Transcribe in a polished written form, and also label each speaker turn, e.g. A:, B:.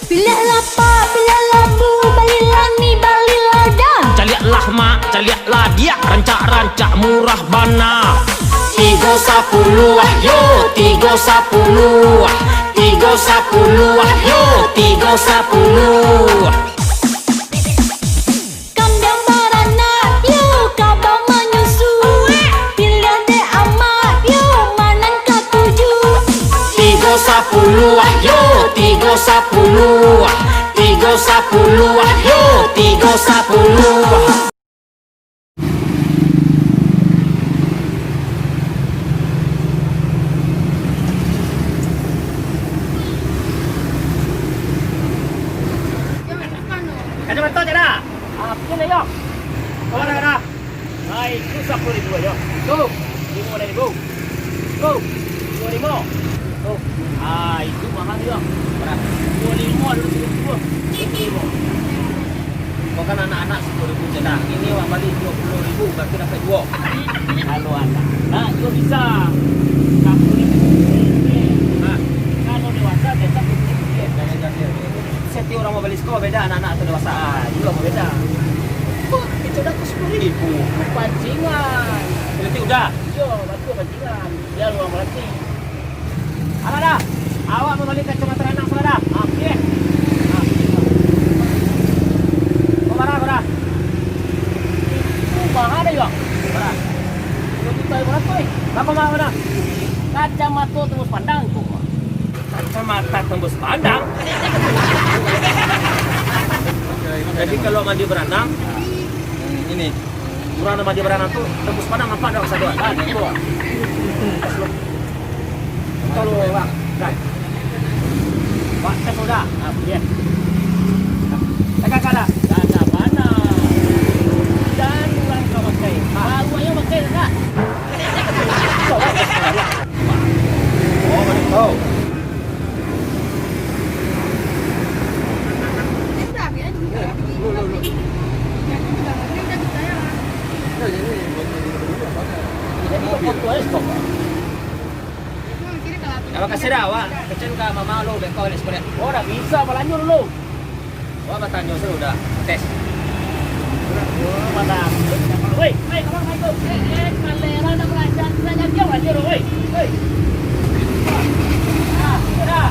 A: Bila lapar, bila lambu, balilah ni balilah dah.
B: Caliaklah mak, caliaklah dia, rancak-rancak murah bana.
C: 310 yo, 310, 310 yo, 310.
A: Kandang beranak, yo kabau menyusu. Bila dia amat, yo manan ketuju.
C: 310 yo, 310, 310 yo, 310.
B: Ada betul je dah. Pergi lah, yuk. Kau dah. Baik, tu 10,000 aja. Tu, 5,000. Tu, 2,500. Tu, itu mahal juga. Berapa? 2,500 dulu 2,500. Kau kan anak-anak 10,000 je dah. Ini awak balik 20,000, berarti dapat 2. Kalau anak, nah, itu bisa. 10,000. Kalau dewasa, dia tak boleh. Setiap orang mau beli sekolah beda, anak-anak atau dewasa juga mau beda. Kok itu udah ke 10,000? Pancingan. Berarti udah? Iya, betul pancingan. Dia luang berarti. Apa dah? Awak mau beli kacamata anak sama dah? Oke. Kau marah, kau dah? Mahal ada juga? Marah. 2,500. Berapa mahal kau dah? Kacamata tembus pandang tu. Kacamata tembus pandang? Jadi kalau mandi berenang, ini kurang mandi berenang tuh tembus pandang nampak dong satu. Itu. Kalau bang, Pak tes sudah. Ya. Kakak. Kakak mana? Dan ulang kau pakai. Awaknya pakai tak? Oh, betul. Terima kasih dah awak. Kecil ke mama lo bekau ni sekolah. Oh dah bisa melanjut dulu. Awak bertanya sudah dah tes. Oh mana? Woi, kamu main tu. Kalera nak belajar belajar dia wajib woi. Woi. Ah, sudah.